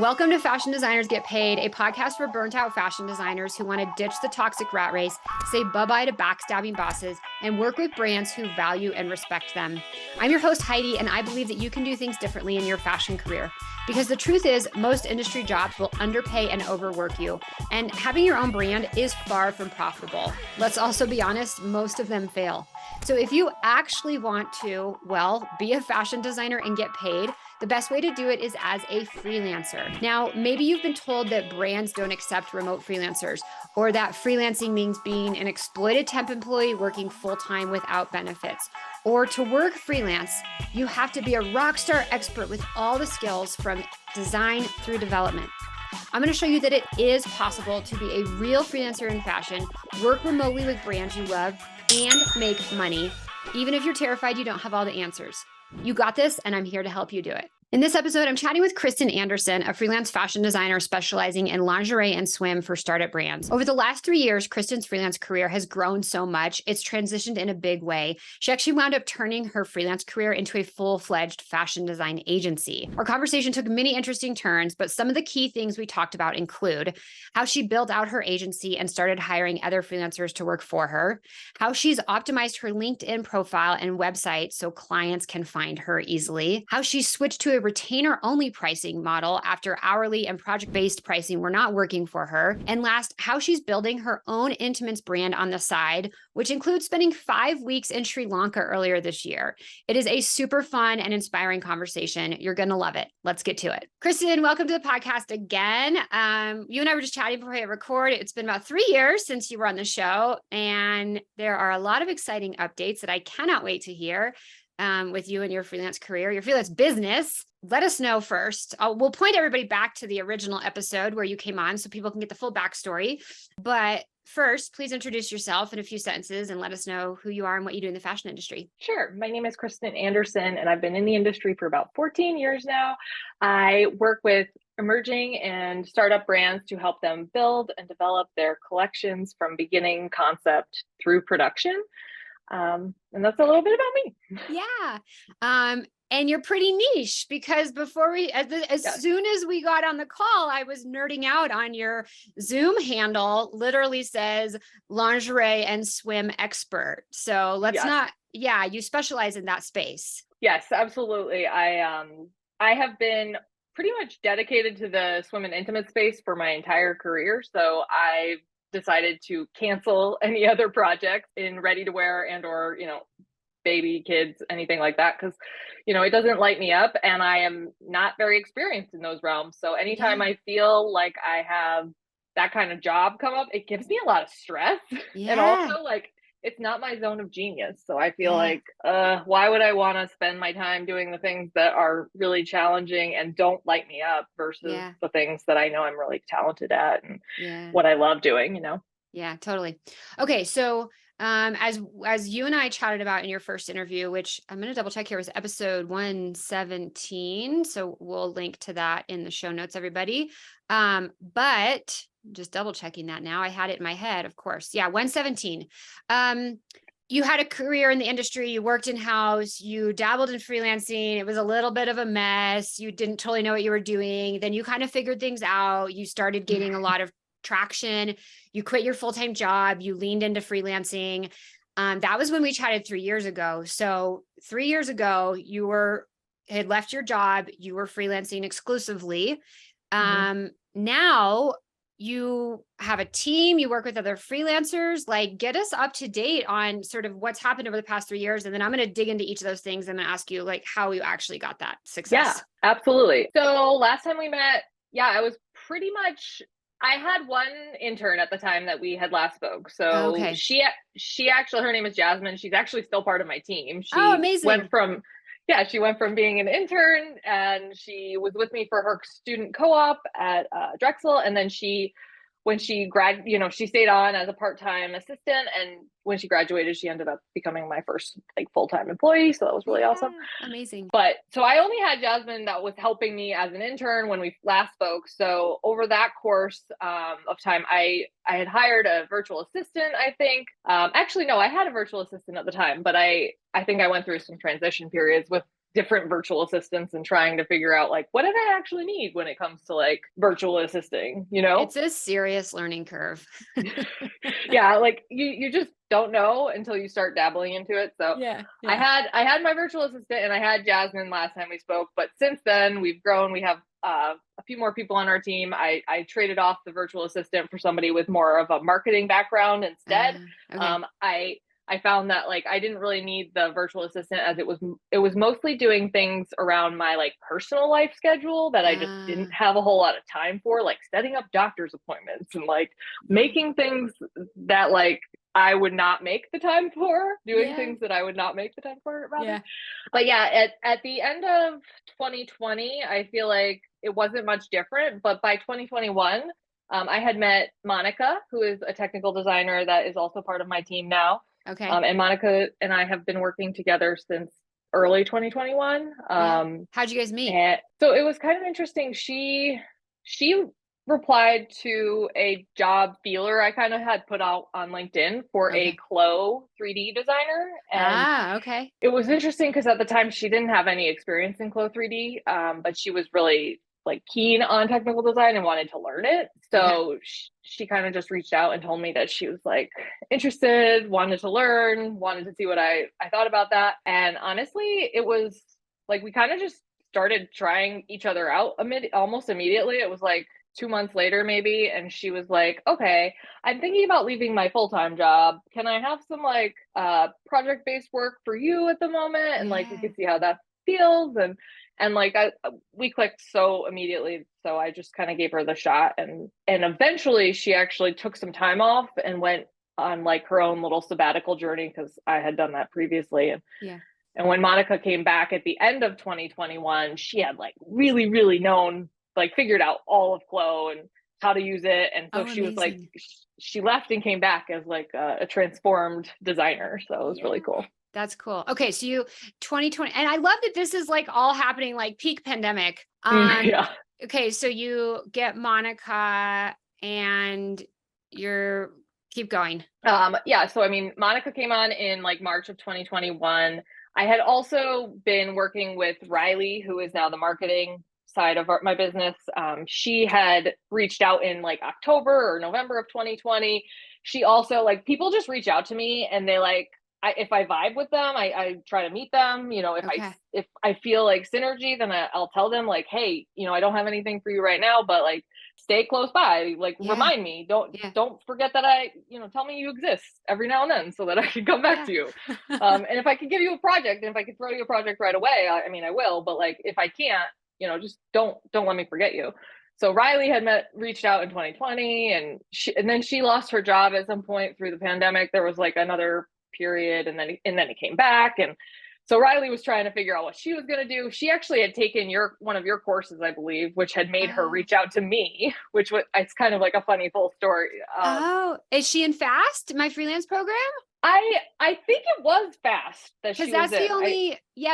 Welcome to Fashion Designers Get Paid, a podcast for burnt out fashion designers who want to ditch the toxic rat race, say bye-bye to backstabbing bosses, and work with brands who value and respect them. I'm your host, Heidi, and I believe that you can do things differently in your fashion career. Because the truth is, most industry jobs will underpay and overwork you, and having your own brand is far from profitable. Let's also be honest, most of them fail. So if you actually want to, be a fashion designer and get paid, the best way to do it is as a freelancer. Now, maybe you've been told that brands don't accept remote freelancers, or that freelancing means being an exploited temp employee working full-time without benefits. Or to work freelance, you have to be a rock star expert with all the skills from design through development. I'm going to show you that it is possible to be a real freelancer in fashion, work remotely with brands you love, and make money, even if you're terrified you don't have all the answers. You got this, and I'm here to help you do it. In this episode, I'm chatting with Kristen Anderson, a freelance fashion designer specializing in lingerie and swim for startup brands. Over the last 3 years, Kristen's freelance career has grown so much, it's transitioned in a big way. She actually wound up turning her freelance career into a full-fledged fashion design agency. Our conversation took many interesting turns, but some of the key things we talked about include how she built out her agency and started hiring other freelancers to work for her, how she's optimized her LinkedIn profile and website so clients can find her easily, how she switched to a retainer-only pricing model after hourly and project-based pricing were not working for her. And last, how she's building her own intimates brand on the side, which includes spending 5 weeks in Sri Lanka earlier this year. It is a super fun and inspiring conversation. You're going to love it. Let's get to it. Kristen, welcome to the podcast again. You and I were just chatting before I hit record. It's been about 3 years since you were on the show, and there are a lot of exciting updates that I cannot wait to hear with you and your freelance career, your freelance business. Let us know first. We'll point everybody back to the original episode where you came on so people can get the full backstory. But first, please introduce yourself in a few sentences and let us know who you are and what you do in the fashion industry. Sure. My name is Kristen Anderson, and I've been in the industry for about 14 years now. I work with emerging and startup brands to help them build and develop their collections from beginning concept through production. And that's a little bit about me. Yeah. And you're pretty niche because before as soon as we got on the call, I was nerding out on your Zoom handle, literally says lingerie and swim expert. So you specialize in that space. Yes, absolutely. I have been pretty much dedicated to the swim and intimate space for my entire career. So I've decided to cancel any other projects in ready to wear and or, baby, kids, anything like that. Cause, it doesn't light me up and I am not very experienced in those realms. So anytime I feel like I have that kind of job come up, it gives me a lot of stress. And also it's not my zone of genius. So I feel like, why would I want to spend my time doing the things that are really challenging and don't light me up versus the things that I know I'm really talented at and what I love doing, Yeah, totally. Okay. So, as you and I chatted about in your first interview, which I'm going to double check here, was episode 117. So we'll link to that in the show notes, everybody. But just double checking that now. I had it in my head, of course. Yeah, 117. You had a career in the industry. You worked in-house. You dabbled in freelancing. It was a little bit of a mess. You didn't totally know what you were doing. Then you kind of figured things out. You started gaining a lot of traction. You quit your full-time job. You leaned into freelancing. That was when we chatted 3 years ago. So 3 years ago, you had left your job. You were freelancing exclusively. Now you have a team, you work with other freelancers. Like, get us up to date on sort of what's happened over the past 3 years. And then I'm going to dig into each of those things. I'm going to ask you how you actually got that success. Yeah, absolutely. So last time we met, I was pretty much, I had one intern at the time that we had last spoke. So she actually, her name is Jasmine. She's actually still part of my team. She amazing. She went from being an intern and she was with me for her student co-op at Drexel. And then when she she stayed on as a part-time assistant. And when she graduated, she ended up becoming my first full-time employee. So that was really awesome. Amazing. But so I only had Jasmine that was helping me as an intern when we last spoke. So over that course of time, I had hired a virtual assistant, I think. Actually, no, I had a virtual assistant at the time, but I think I went through some transition periods with different virtual assistants and trying to figure out like, what did I actually need when it comes to like virtual assisting, you know? It's a serious learning curve. Yeah, like you just don't know until you start dabbling into it. So Yeah. I had my virtual assistant and I had Jasmine last time we spoke, but since then we've grown. We have a few more people on our team. I traded off the virtual assistant for somebody with more of a marketing background instead. Okay. I found that like I didn't really need the virtual assistant, as it was mostly doing things around my like personal life schedule that I just didn't have a whole lot of time for, like setting up doctor's appointments and like making things that like I would not make the time for, doing things that I would not make the time for, rather. Yeah. But yeah, at the end of 2020, I feel like it wasn't much different. But by 2021, I had met Monica, who is a technical designer that is also part of my team now. Okay. And Monica and I have been working together since early 2021. How'd you guys meet? And so it was kind of interesting. She replied to a job feeler I kind of had put out on LinkedIn for a Clo 3D designer. And okay. it was interesting because at the time she didn't have any experience in Clo 3D, but she was really like keen on technical design and wanted to learn it. So she kind of just reached out and told me that she was like interested, wanted to learn, wanted to see what I thought about that. And honestly, it was like we kind of just started trying each other out almost immediately. It was like 2 months later maybe, and she was like, okay, I'm thinking about leaving my full-time job. Can I have some like project-based work for you at the moment? And like we could see how that feels. And like we clicked so immediately, so I just kind of gave her the shot. And eventually she actually took some time off and went on like her own little sabbatical journey, because I had done that previously. And when Monica came back at the end of 2021, she had like really figured out all of Clo and how to use it. And so she was like, she left and came back as like a transformed designer. So it was really cool. That's cool. Okay. So 2020, and I love that this is like all happening like peak pandemic. Okay. So you get Monica and keep going. So I mean, Monica came on in like March of 2021. I had also been working with Riley, who is now the marketing side of my business. She had reached out in like October or November of 2020. She also like, people just reach out to me and they like, if I vibe with them, I try to meet them. You know, if I feel like synergy, then I'll tell them like, hey, you know, I don't have anything for you right now, but like stay close by, like remind me, don't forget that tell me you exist every now and then so that I can come back to you. And if I can give you a project, and if I can throw you a project right away, I mean, I will, but like, if I can't, just don't let me forget you. So Riley had reached out in 2020, and then she lost her job at some point through the pandemic. There was like another period, and then it came back. And so Riley was trying to figure out what she was going to do. She actually had taken one of your courses, I believe, which had made her reach out to me, it's kind of like a funny full story. Is she in FAST, my freelance program? I think it was FAST that she was in. Because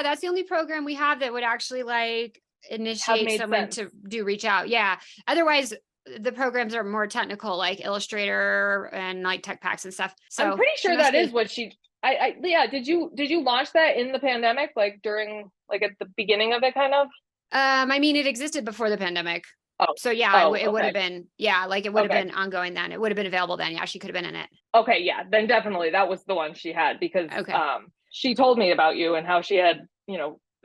that's the only program we have that would actually like initiate someone to reach out. Yeah. Otherwise, the programs are more technical, like Illustrator and like Tech Packs and stuff. So I'm pretty sure that is what she. Did you launch that in the pandemic, like during like at the beginning of it, kind of? I mean, it existed before the pandemic. So it would have been, like it would have been ongoing then. It would have been available then. Yeah, she could have been in it. Okay, yeah, then definitely that was the one she had, because she told me about you and how she had,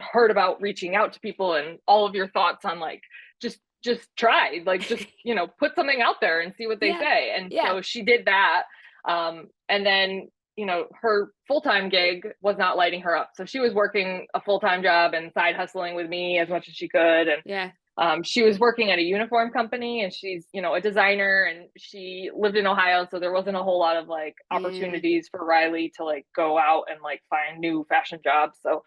heard about reaching out to people and all of your thoughts on like just try, like just put something out there and see what they say. And so she did that. And then her full-time gig was not lighting her up, so she was working a full-time job and side hustling with me as much as she could. And she was working at a uniform company, and she's a designer, and she lived in Ohio, so there wasn't a whole lot of like opportunities for Riley to like go out and like find new fashion jobs. So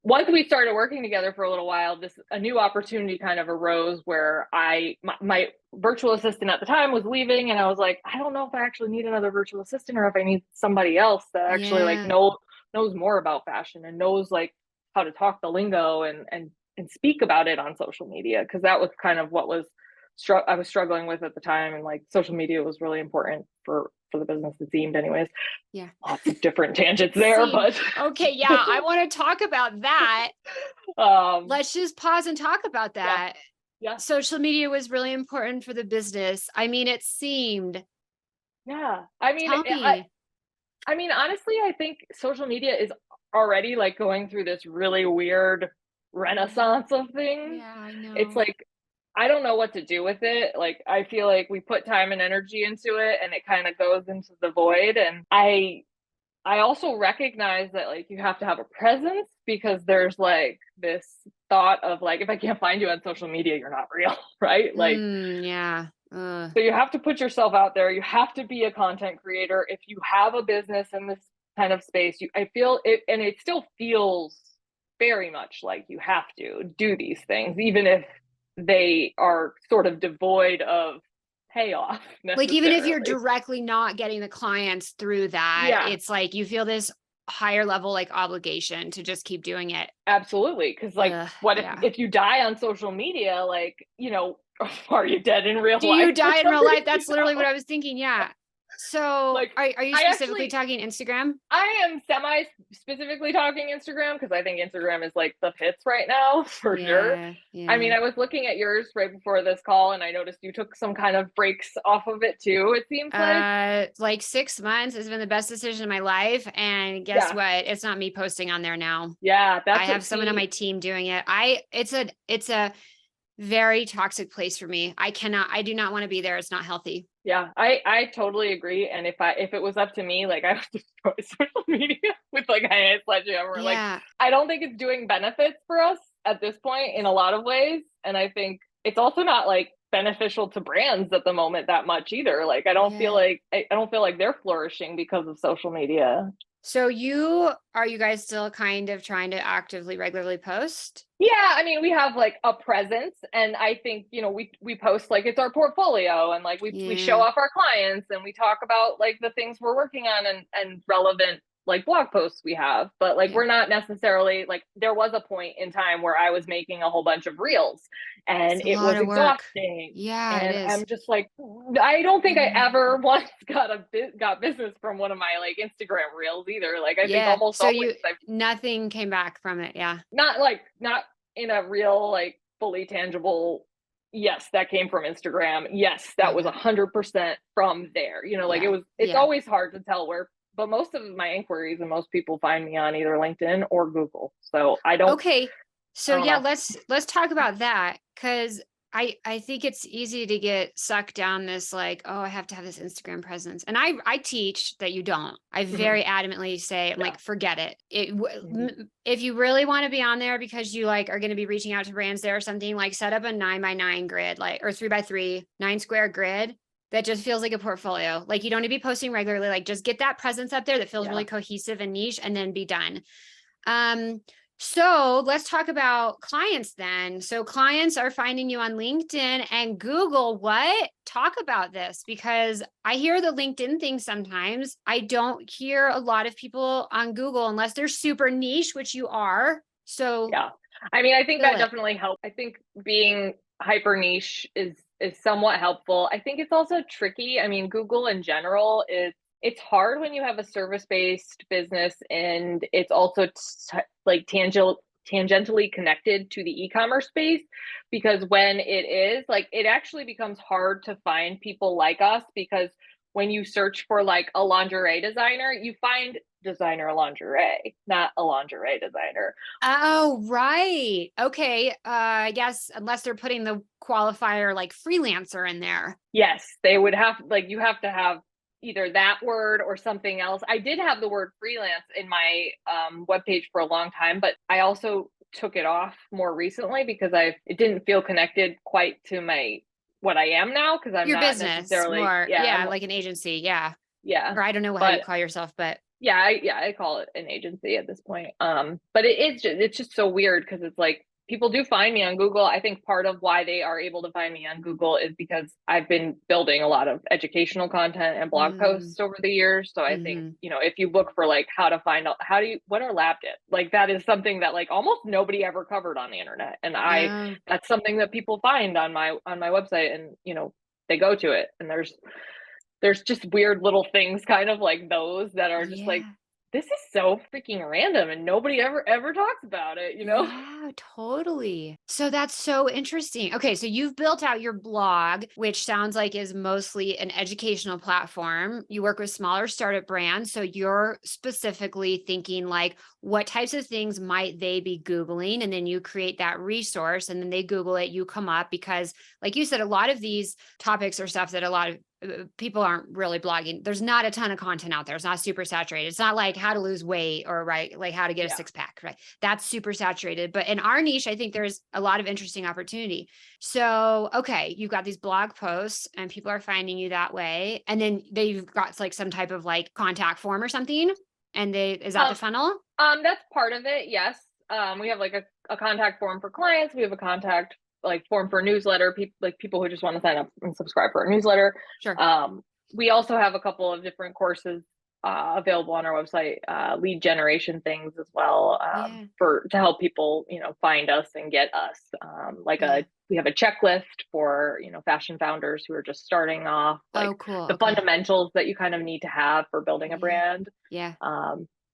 once we started working together for a little while, a new opportunity kind of arose where my virtual assistant at the time was leaving, and I was like, I don't know if I actually need another virtual assistant or if I need somebody else that actually like knows more about fashion and knows like how to talk the lingo and speak about it on social media, because that was kind of what I was struggling with at the time, and like social media was really important for for the business, it seemed anyways. Yeah. Lots of different tangents there, but okay. Yeah. I want to talk about that. Let's just pause and talk about that. Yeah. Social media was really important for the business. I mean, it seemed. Yeah. I mean, Tell me. I mean, honestly, I think social media is already like going through this really weird renaissance of things. Yeah, I It's know. like, I don't know what to do with it. Like, I feel like we put time and energy into it and it kind of goes into the void. And I also recognize that like you have to have a presence, because there's like this thought of like, if I can't find you on social media, you're not real, right? Like, Yeah. so you have to put yourself out there. You have to be a content creator. If you have a business in this kind of space, I feel it, and it still feels very much like you have to do these things, even if they are sort of devoid of payoff Like, even if you're necessarily. directly not getting the clients through that, Yeah, it's like you feel this higher level like obligation to just keep doing it. absolutely. Because like, what if Yeah. you die on social media? Like, are you dead in real Do you life for die in some real life? reason? That's literally what I was thinking. Yeah. So Like, are you I specifically actually talking Instagram? I am semi specifically talking Instagram, because I think Instagram is like the hits right now for sure. Yeah. I mean, Yeah. I was looking at yours right before this call and I noticed you took some kind of breaks off of it too, it seems like. Like 6 months has been the best decision of my life. And guess Yeah. what? It's not me posting on there now. Yeah. I That's have what, someone on my see, team doing it. It's a very toxic place for me. I do not want to be there. It's not healthy. yeah, I totally agree. And if it was up to me, like I would destroy social media with like a sledgehammer. Like, Yeah. I don't think it's doing benefits for us at this point in a lot of ways. And I think it's also not like beneficial to brands at the moment that much either. Like, Yeah. I don't feel like they're flourishing because of social media. So are you guys still kind of trying to actively regularly post? Yeah, I mean, we have like a presence, and I think, we post like it's our portfolio, and like we show Yeah. off our clients, and we talk about like the things we're working on, and relevant like blog posts we have. But like, Yeah. we're not necessarily like, there was a point in time where I was making a whole bunch of reels It's and a it lot was of work. exhausting. Yeah, it And is. I'm just like, I don't think I Mm. ever once got business from one of my like Instagram reels either. Like, I think Yeah. almost So always I've nothing came back from it. Yeah. not in a real, like, fully tangible, yes, that came from Instagram. Yes, that was Okay. 100% from there. Like, Yeah. it's Yeah. always hard to tell where, but most of my inquiries and most people find me on either LinkedIn or Google. So Okay. I So don't yeah, know. let's talk about that, because I think it's easy to get sucked down this like, oh, I have to have this Instagram presence. And I teach that you don't. I Mhm. very adamantly say, I'm Yeah. like, forget it. Mhm. If you really want to be on there because you like are going to be reaching out to brands there or something, like set up a 9x9 grid, like, or 3x3 9 square grid that just feels like a portfolio. Like, you don't need to be posting regularly. Like, just get that presence up there that feels Yeah. really cohesive and niche, and then be done. So let's talk about clients then. So clients are finding you on LinkedIn and Google. What? Talk about this, because I hear the LinkedIn thing sometimes. I don't hear a lot of people on Google unless they're super niche, which you are. So Yeah. I mean, I think fill that it. definitely helps. I think being hyper niche is somewhat helpful. I think it's also tricky. I mean, Google in general is it's hard when you have a service-based business and it's also like tangentially connected to the e-commerce space, because when it is like, it actually becomes hard to find people like us, because when you search for like a lingerie designer, you find designer lingerie, not a lingerie designer. Oh, right. Okay. I guess unless they're putting the qualifier like freelancer in there. Yes, they would have, like, you have to have either that word or something else. I did have the word freelance in my webpage for a long time, but I also took it off more recently because it didn't feel connected quite to my what I am now, because I'm Your not business necessarily, more. yeah, Yeah. I'm, Like an agency. Yeah. yeah, Or I don't know how you but call yourself, but yeah, I call it an agency at this point. But it's just so weird, because it's like people do find me on Google. I think part of why they are able to find me on Google is because I've been building a lot of educational content and blog mm, posts over the years. So I think, mhm. if you look for like how to find out what are lab dips, like that is something that like almost nobody ever covered on the internet. And Oh, that's something that people find on my website, and they go to it, and there's there's just weird little things kind of like those that are just like, Yeah. this is so freaking random and nobody ever talks about it, you know? Yeah, totally. So that's so interesting. Okay, so you've built out your blog, which sounds like is mostly an educational platform. You work with smaller startup brands. So you're specifically thinking like, what types of things might they be Googling? And then you create that resource and then they Google it, you come up because, like you said, a lot of these topics are stuff that a lot of people aren't really blogging. There's not a ton of content out there. It's not super saturated. It's not like how to lose weight or right, like how to get a Yeah. six pack, right? That's super saturated. But in our niche, I think there's a lot of interesting opportunity. So, okay, you've got these blog posts and people are finding you that way. And then they've got like some type of like contact form or something. And is that the Um, funnel? that's part of it. Yes. We have like a contact form for clients. We have a contact like form for newsletter, people who just want to sign up and subscribe for our newsletter. Sure. We also have a couple of different courses available on our website, lead generation things as well, Yeah. to help people, find us and get us. Yeah. We have a checklist for, fashion founders who are just starting off, like Oh, cool. the Okay. fundamentals that you kind of need to have for building a Yeah. brand. Yeah.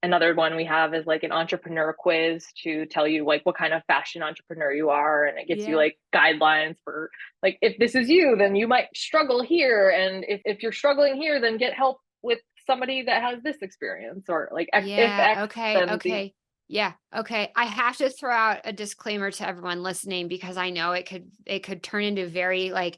Another one we have is like an entrepreneur quiz to tell you like what kind of fashion entrepreneur you are, and it gives you Yeah. like guidelines for like, if this is you, then you might struggle here, and if you're struggling here, then get help with somebody that has this experience, or like if Yeah. X, Okay. then Z. Okay. Yeah. Okay. I have to throw out a disclaimer to everyone listening because I know it could turn into very like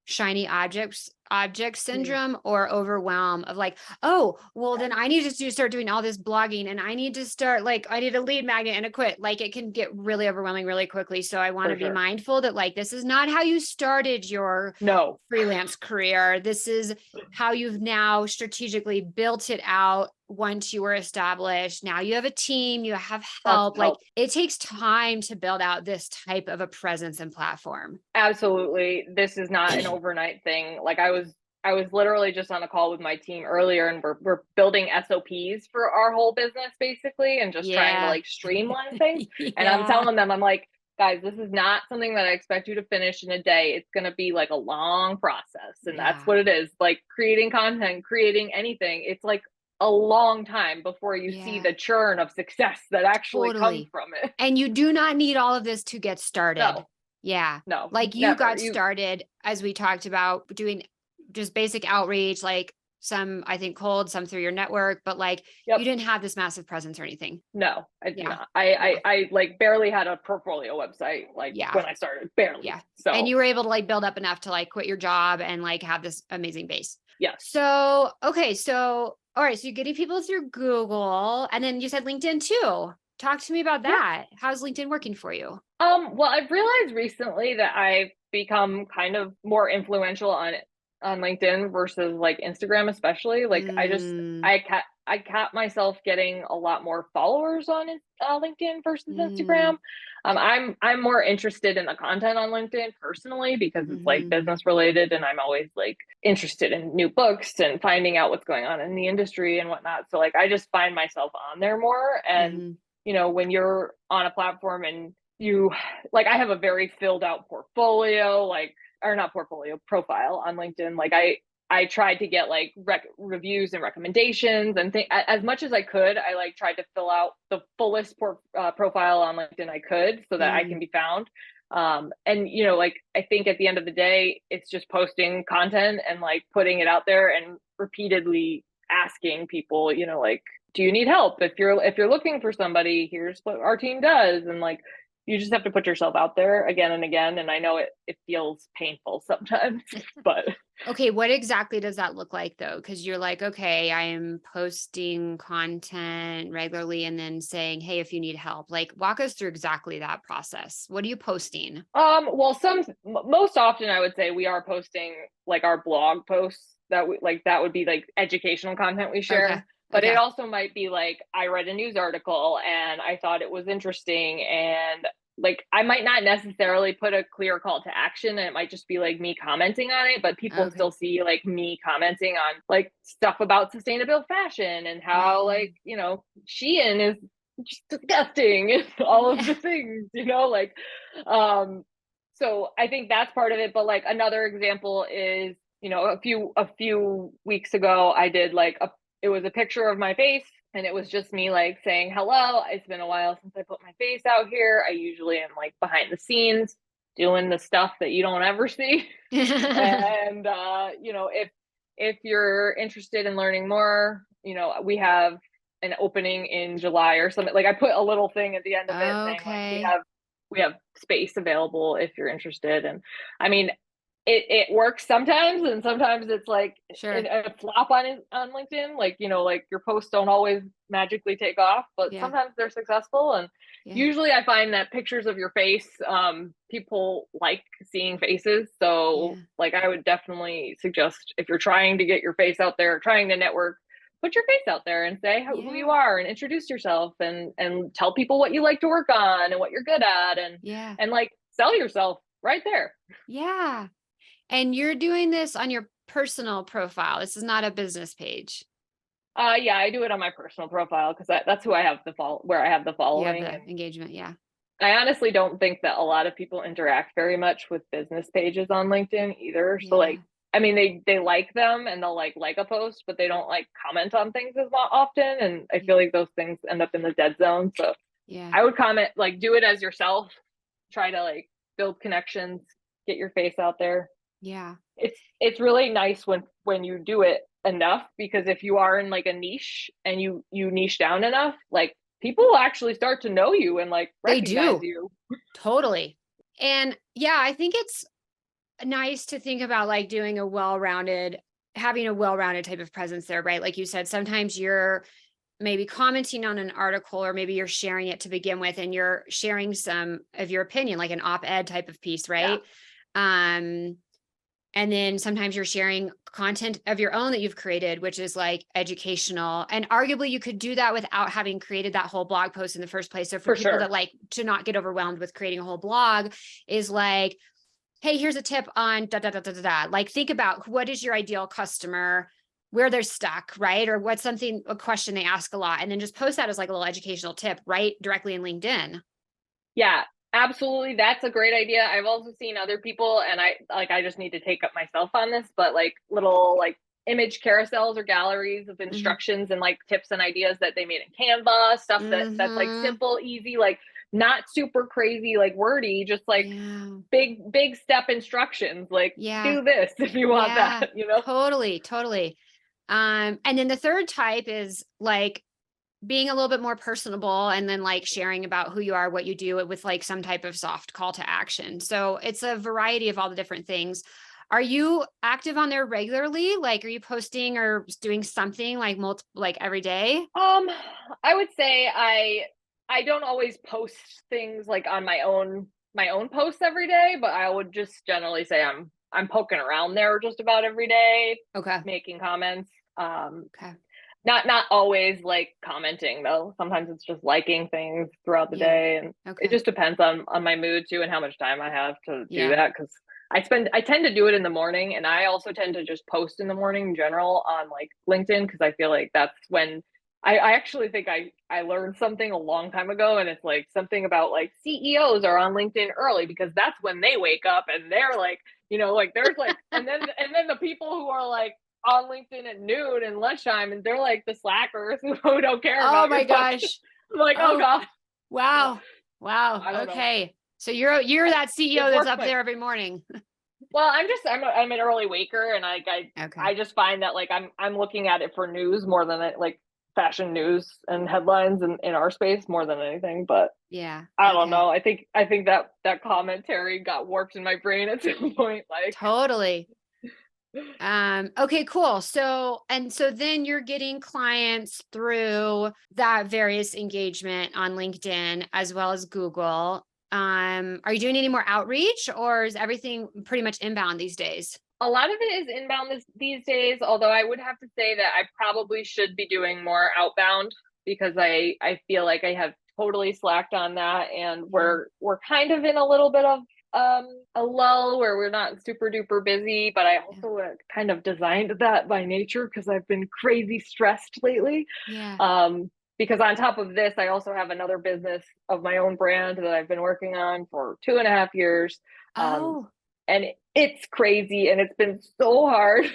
shiny object Mm, syndrome or overwhelm of like, oh, well, then I need to start doing all this blogging and I need to start like, I need a lead magnet and a quit. Like it can get really overwhelming really quickly. So I want to for be sure. mindful that like, this is not how you started your No. freelance career. This is how you've now strategically built it out once you were established. Now you have a team, you have Lots of help. Like help. it takes time to build out this type of a presence and platform. Absolutely. This is not an overnight thing. Like I was literally just on a call with my team earlier, and we're building SOPs for our whole business basically, and just trying to Yeah. like streamline things. And I'm Yeah. telling them, I'm like, guys, this is not something that I expect you to finish in a day. It's going to be like a long process. And that's Yeah. what it is. Like creating content, creating anything. It's like a long time before you see Yeah. the churn of success that actually comes Totally. from it. And you do not need all of this to get started. No, Yeah. no, Like you never. got You, started, as we talked about, doing just basic outreach, like some, I think, cold, some through your network, but like you yep. didn't have this massive presence or anything. No, I did Yeah. not. Yeah. I like barely had a portfolio website like Yeah. when I started, barely. Yeah. And So you were able to like build up enough to like quit your job and like have this amazing base. yes. So, okay. So, all right. So you're getting people through Google and then you said LinkedIn too. Talk to me about Yeah. that. How's LinkedIn working for you? Well, I've realized recently that I've become kind of more influential on LinkedIn versus like Instagram, especially. Like Mm, I cap myself getting a lot more followers on LinkedIn versus Instagram. mm, yep. I'm more interested in the content on LinkedIn personally because it's like Hmm. business related, and I'm always like interested in new books and finding out what's going on in the industry and whatnot. So like I just find myself on there more. And Hmm. when you're on a platform and you like, I have a very filled out portfolio, like, or not portfolio, profile on LinkedIn. Like I tried to get like reviews and recommendations and as much as I could. I like tried to fill out the fullest profile on LinkedIn I could so that I can Mm, be found. And like I think at the end of the day, it's just posting content and like putting it out there and repeatedly asking people, like, do you need help? If you're looking for somebody, here's what our team does. And like, you just have to put yourself out there again and again. And I know it feels painful sometimes, but okay. What exactly does that look like though? Because you're like, okay, I am posting content regularly and then saying, hey, if you need help, like walk us through exactly that process. What are you posting? well, most often I would say we are posting like our blog posts that would be like educational content we Okay. share. But it Okay. also might be like, I read a news article and I thought it was interesting, and like I might not necessarily put a clear call to action, and it might just be like me commenting on it, but people Okay. still see like me commenting on like stuff about sustainable fashion and how Yeah. like, Shein is just disgusting and all of Yeah. the things, like, so I think that's part of it. But like another example is a few weeks ago, I did like it was a picture of my face, and it was just me like saying, hello, it's been a while since I put my face out here. I usually am like behind the scenes doing the stuff that you don't ever see. And, if you're interested in learning more, we have an opening in July or something. Like I put a little thing at the end of it saying like Okay. we have space available if you're interested. And I mean, it works sometimes, and sometimes it's like Sure. a flop on LinkedIn. Like, like your posts don't always magically take off, but Yeah. sometimes they're successful. And Yeah. usually I find that pictures of your face, people like seeing faces. So Yeah. like I would definitely suggest, if you're trying to get your face out there, trying to network, put your face out there and say who you Yeah. are, and introduce yourself, and tell people what you like to work on and what you're good at, and Yeah. like sell yourself right there. Yeah. And you're doing this on your personal profile. This is not a business page. Yeah, I do it on my personal profile because that's who I have where I have the You have following. the And engagement. Yeah. I honestly don't think that a lot of people interact very much with business pages on LinkedIn either. So Yeah. like, I mean, they like them, and they'll like a post, but they don't like comment on things as often. And I Yeah. feel like those things end up in the dead zone. So Yeah. I would comment, like, do it as yourself. Try to like build connections, get your face out there. Yeah. It's really nice when you do it enough, because if you are in like a niche and you niche down enough, like people will actually start to know you and like They recognize do. you. Totally. And yeah, I think it's nice to think about like having a well-rounded type of presence there, right? Like you said, sometimes you're maybe commenting on an article, or maybe you're sharing it to begin with, and you're sharing some of your opinion, like an op-ed type of piece, Yeah, right? Um, and then sometimes you're sharing content of your own that you've created, which is like educational. And arguably you could do that without having created that whole blog post in the first place. So for for people that sure. like to not get overwhelmed with creating a whole blog, is like, hey, here's a tip on da da da da da da. Like, think about what is your ideal customer, where they're stuck, right? Or what's a question they ask a lot. And then just post that as like a little educational tip, right? Directly in LinkedIn. Yeah, absolutely. That's a great idea. I've also seen other people, and I just need to take up myself on this, but like little like image carousels or galleries of Mm-hmm. instructions and like tips and ideas that they made in Canva, stuff that's like Mm-hmm. simple, easy, like not super crazy, like wordy, just like Yeah. big step instructions, like Yeah. do this if you want Yeah. that. Totally. Totally. And then the third type is like being a little bit more personable, and then like sharing about who you are, what you do, with like some type of soft call to action. So it's a variety of all the different things. Are you active on there regularly? Like, are you posting or doing something like like every day? Um, I would say I don't always post things like on my own posts every day, but I would just generally say I'm poking around there just about every day, Okay. making comments. Okay. Not always like commenting though. Sometimes it's just liking things throughout the Yeah. day, and it Okay. just depends on my mood too, and how much time I have to do Yeah. that, because I tend to do it in the morning, and I also tend to just post in the morning in general on like LinkedIn, because I feel like that's when I actually think I learned something a long time ago, and it's like something about like CEOs are on LinkedIn early because that's when they wake up, and they're like, like there's like, and then the people who are like on LinkedIn at noon and lunchtime, and they're like the slackers who don't care Oh about your my post. gosh. I'm like, oh Oh, god, wow. Wow. I don't know. Okay. So you're that CEO It that's works up my there every morning. Well, I'm an early waker, and I Okay. just find that like I'm looking at it for news more than like fashion news and headlines in our space more than anything. But Yeah. I don't Okay. know. I think that commentary got warped in my brain at some point. Like, Totally. Okay, cool. So then you're getting clients through that various engagement on LinkedIn as well as Google. Are you doing any more outreach, or is everything pretty much inbound these days? a lot of it is inbound these days, although I would have to say that I probably should be doing more outbound, because I feel like I have totally slacked on that, and Yeah. we're kind of in a little bit of a lull where we're not super duper busy, but I Yeah. also kind of designed that by nature because I've been crazy stressed lately. Yeah. Because on top of this, I also have another business of my own brand that I've been working on for 2.5 years. Um, Oh. and it's crazy and it's been so hard.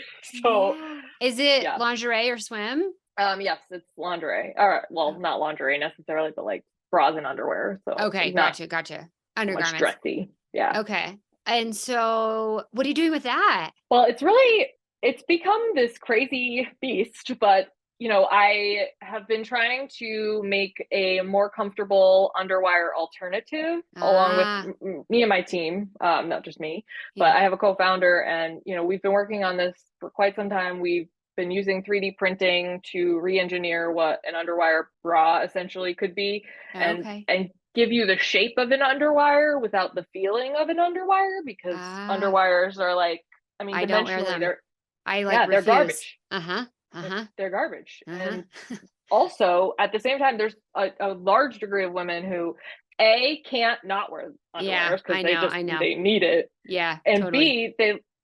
So Yeah. Is it yeah. lingerie or swim? Yes, it's lingerie. Or well, not lingerie necessarily, but like bras and underwear. So Okay, it's not gotcha. so much Undergarments. dressy. Yeah. Okay. And so what are you doing with that? Well, it's become this crazy beast, but I have been trying to make a more comfortable underwire alternative along with Ah, me and my team, not just me, but yeah. I have a co-founder, and we've been working on this for quite some time. We've been using 3D printing to re-engineer what an underwire bra essentially could be, and Okay. and give you the shape of an underwire without the feeling of an underwire, because Ah, underwires are like, I mean, I don't wear dimensionally, them. I like they're refuse. garbage. Uh-huh. They're, Uh-huh. they're garbage. Uh-huh. And also, at the same time, there's a large degree of women who can't not wear Yeah, underwears because I know. they need it, Yeah, and totally.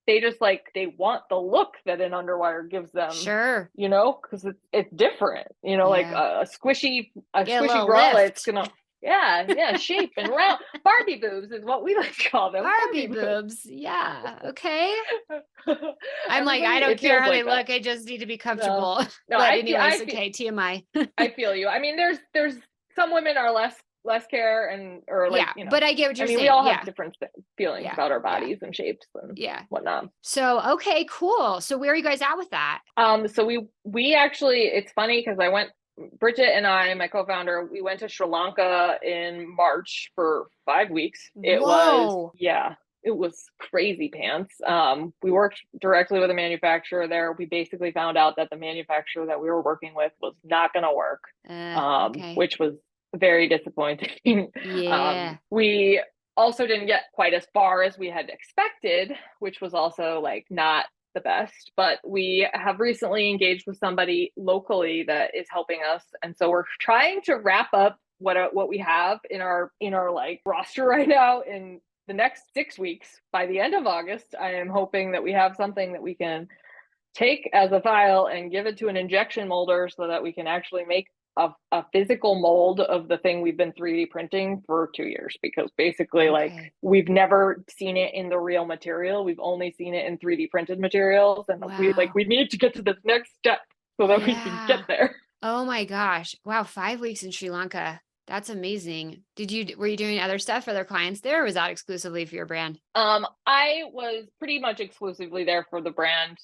they just like they want the look that an underwire gives them, Sure. because it's different, like Yeah. a Get a squishy little bralett's lift. gonna, yeah, shape and round. Barbie boobs is what we like to call them. Barbie Barbie boobs. boobs. Yeah. Okay. I'm like, I Everybody, don't it care feels how they like that. look. I just need to be No, comfortable. no, But I feel, anyways, okay, TMI. I feel you. I mean, there's some women are less care, and or like, Yeah, but I get what I you're mean, we saying. all have Yeah. different feelings Yeah. about our Yeah. bodies and shapes and Yeah. whatnot. So, okay, cool. So where are you guys at with that? So we actually, it's funny because Bridget and I, my co-founder, we went to Sri Lanka in March for 5 weeks. Whoa. It was crazy pants. We worked directly with a manufacturer there. We basically found out that the manufacturer that we were working with was not going to work, Okay. which was very disappointing. Yeah. We also didn't get quite as far as we had expected, which was also like not the best, but we have recently engaged with somebody locally that is helping us, and so we're trying to wrap up what we have in our like roster right now in the next 6 weeks. By the end of August, I am hoping that we have something that we can take as a file and give it to an injection molder so that we can actually make a physical mold of the thing we've been 3D printing for 2 years, because basically like Okay. we've never seen it in the real material. We've only seen it in 3D printed materials, and Wow. we need to get to this next step so that we can get Yeah. there. Oh my gosh. Wow, 5 weeks in Sri Lanka. That's amazing. Were you doing other stuff for other clients there, or was that exclusively for your brand? I was pretty much exclusively there for the brand,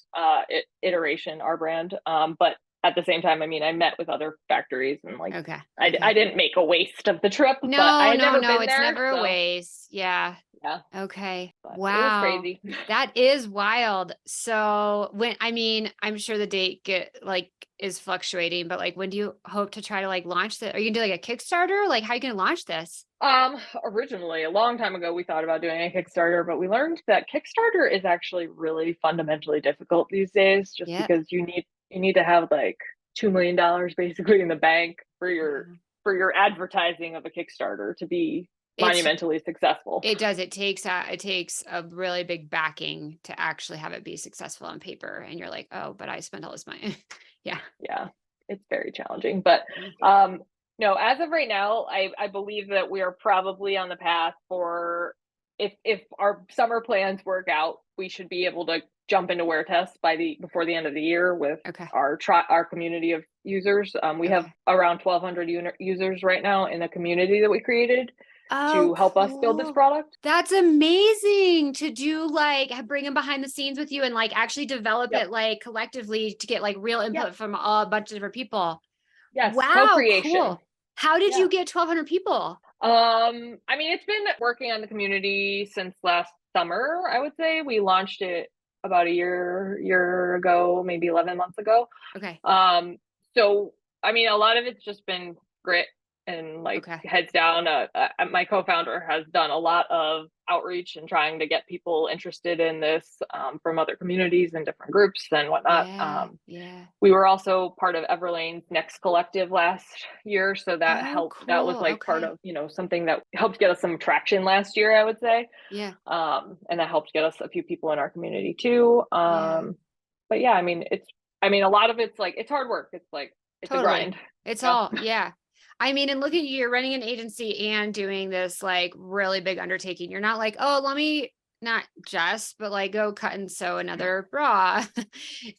iteration, our brand. But at the same time, I mean, I met with other factories, and like Okay. I Okay. didn't make a waste of the trip, but I No, had no, never no. been It's there, never a so waste. Yeah. yeah, Okay. but it was Wow. crazy. That is wild. So I mean, I'm sure the date is fluctuating, but like when do you hope to try to like launch Are you gonna do like a Kickstarter? Like how are you gonna launch this? Originally, a long time ago, we thought about doing a Kickstarter, but we learned that Kickstarter is actually really fundamentally difficult these days, just Yep. because you need to have like $2 million basically in the bank Yeah. for your advertising of a Kickstarter to be It's monumentally successful. It does. It takes a really big backing to actually have it be successful on paper. And you're like, oh, but I spent all this money. Yeah. Yeah, it's very challenging, but Yeah. no, as of right now, I believe that we are probably on the path for, if our summer plans work out, we should be able to jump into wear tests before the end of the year with Okay. our community of users. We have Okay. around 1,200 users right now in the community that we created Oh, to help us build this cool. product. That's amazing to do bring them behind the scenes with you and like actually develop Yep. it like collectively to get like real Yeah. input from a bunch of different people. Yes. Wow, Co-creation. cool. How did Yeah. you get 1,200 people? I mean, it's been working on the community since last summer, I would say. We launched it about a year ago, maybe 11 months ago. Okay. Um, so I mean, a lot of it's just been grit and like Okay. heads down. My co-founder has done a lot of outreach and trying to get people interested in this, from other communities and different groups and whatnot. Yeah. Yeah. We were also part of Everlane's Next Collective last year, so that Oh, helped. That was cool. like part Okay. of, something that helped get us some traction last year, I would say. Yeah. And that helped get us a few people in our community too. Yeah. But yeah, I mean, a lot of it's like, it's hard work. It's like, it's a Totally. grind. It's Yeah. all, yeah. I mean, and look at you, you're running an agency and doing this like really big undertaking. You're not like, oh, let me not just, but like go cut and sew another bra.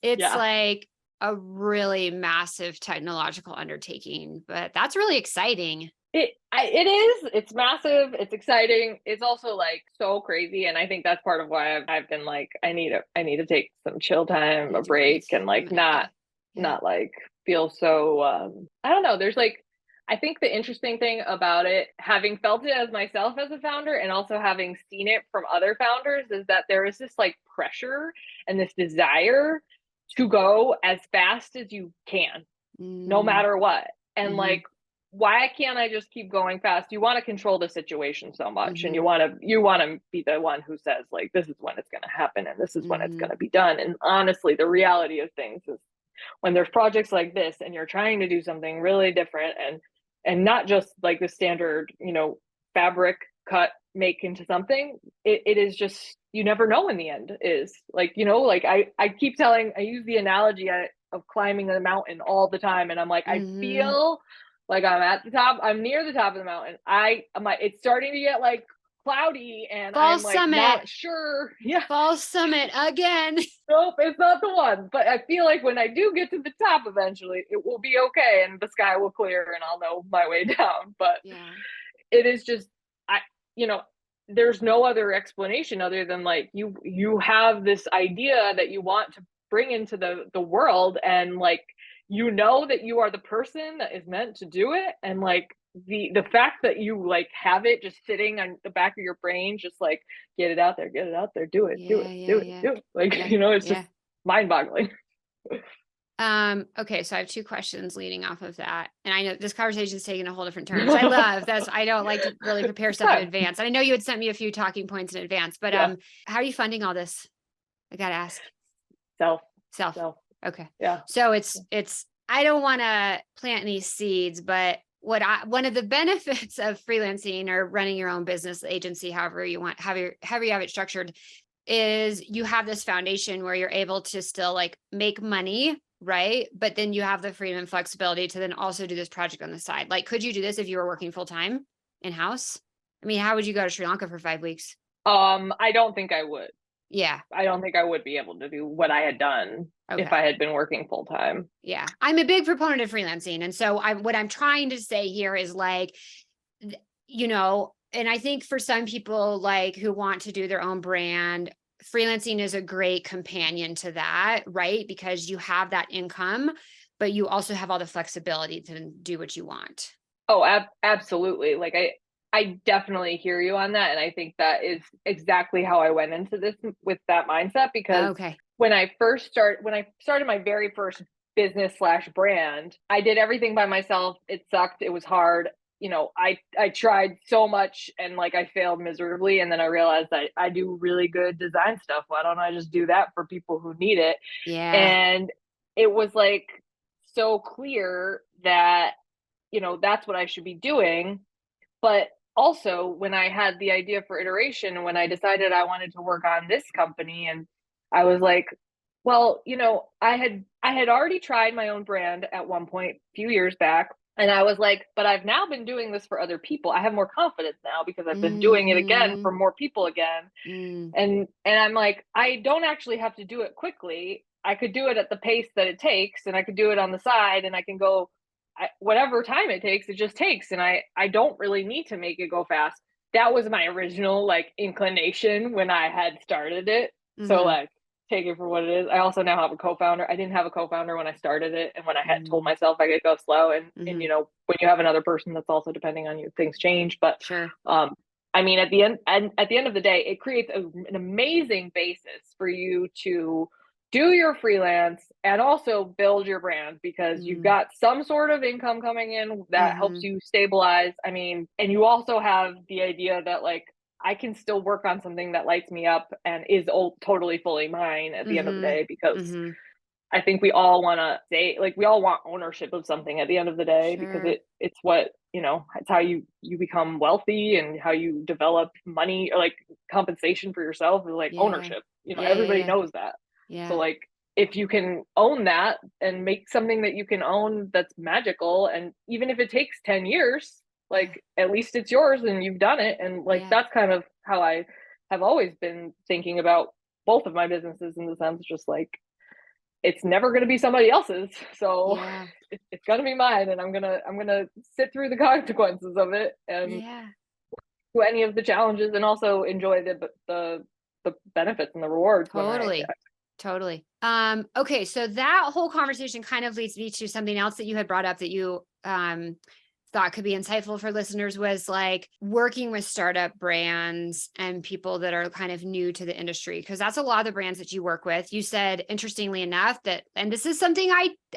It's Yeah. like a really massive technological undertaking, but that's really exciting. It is. It's massive. It's exciting. It's also like so crazy, and I think that's part of why I've been like I need to take some chill time, a Need to breathe. break, and like Yeah. Yeah. not like feel so I don't know. There's like I think the interesting thing about it, having felt it as myself as a founder and also having seen it from other founders, is that there is this like pressure and this desire to go as fast as you can no Mm, matter what. And mhm, like, why can't I just keep going fast? You want to control the situation so much, and mhm, you want to be the one who says like, this is when it's going to happen, and this is when it's going mhm, to be done. And honestly, the reality of things is when there's projects like this, and you're trying to do something really different, and not just like the standard, fabric cut make into something. It is just you never know in the end is like like I keep telling I use the analogy of climbing a mountain all the time, and I'm like I mhm. feel like I'm at the top, I'm near the top of the mountain. I'm like it's starting to get like cloudy, and Fall I'm like summit, not sure. Yeah, fall summit again. nope, it's not the one. But I feel like when I do get to the top eventually, it will be okay, and the sky will clear, and I'll know my way down. But Yeah. it is just I you know there's no other explanation other than like you have this idea that you want to bring into the world, and like that you are the person that is meant to do it, and like the fact that you like have it just sitting on the back of your brain, just like get it out there, do it, do Yeah, it, yeah, do it, yeah. do it, like Yeah, it's just yeah. mind boggling. Okay, so I have two questions leading off of that. And I know this conversation is taking a whole different turn, which I love. That's I don't like to really prepare It's stuff in fun. advance. And I know you had sent me a few talking points in advance, but Yeah. how are you funding all this? I gotta ask. self Self. self Okay. yeah. So it's I don't want to plant any seeds, but one of the benefits of freelancing or running your own business agency, however you want, however you have it structured, is you have this foundation where you're able to still like make money, right? But then you have the freedom and flexibility to then also do this project on the side. Like, could you do this if you were working full time in house? I mean, how would you go to Sri Lanka for 5 weeks? I don't think I would. Yeah. I don't think I would be able to do what I had done if Okay. I had been working full time. Yeah. I'm a big proponent of freelancing. And so what I'm trying to say here is like, and I think for some people like who want to do their own brand, freelancing is a great companion to that, right? Because you have that income, but you also have all the flexibility to do what you want. Oh, absolutely. Like I definitely hear you on that, and I think that is exactly how I went into this with that mindset, because Okay. when I started my very first business slash brand, I did everything by myself. It sucked. It was hard. I tried so much, and like I failed miserably, and then I realized that I do really good design stuff. Why don't I just do that for people who need it? Yeah. And it was like so clear that that's what I should be doing. But also, when I had the idea for iteration, when I decided I wanted to work on this company, and I was like, well, I had already tried my own brand at one point a few years back, and I was like, but I've now been doing this for other people. I have more confidence now because I've been doing it again for Mm, more people again. mm, And I'm like, I don't actually have to do it quickly. I could do it at the pace that it takes, and I could do it on the side, and I can go whatever time it takes, it just takes, and I don't really need to make it go fast. That was my original like inclination when I had started it. So mm-hmm, like take it for what it is. I also now have a co-founder. I didn't have a co-founder when I started it, and when I had told mm, myself I could go slow, and mm-hmm. when you have another person that's also depending on you, things change. But Sure. I mean, at the end of the day, it creates an amazing basis for you to do your freelance and also build your brand, because you've Mm, got some sort of income coming in that helps mm-hmm, you stabilize. I mean, and you also have the idea that like I can still work on something that lights me up and is totally fully mine at the end of the mm-hmm, day, because mm-hmm. I think we all want to say like we all want ownership of something at the end of the day, because Sure. it's what it's how you become wealthy, and how you develop money, or like compensation for yourself is like Yeah. ownership. Yeah. Yeah. Everybody Yeah. knows that. So Yeah. like if you can own that and make something that you can own that's magical, and even if it takes 10 years, Yeah. like at least it's yours and you've done it. And like Yeah. that's kind of how I have always been thinking about both of my businesses in the sense just like it's never going to be somebody else's. So Yeah. it's going to be mine, and I'm going to sit through the consequences of it and Yeah. do any of the challenges, and also enjoy the benefits and the rewards when I Totally. Totally. Okay. So that whole conversation kind of leads me to something else that you had brought up that you thought could be insightful for listeners, was like working with startup brands and people that are kind of new to the industry. Cause that's a lot of the brands that you work with. You said, interestingly enough, that, and this is something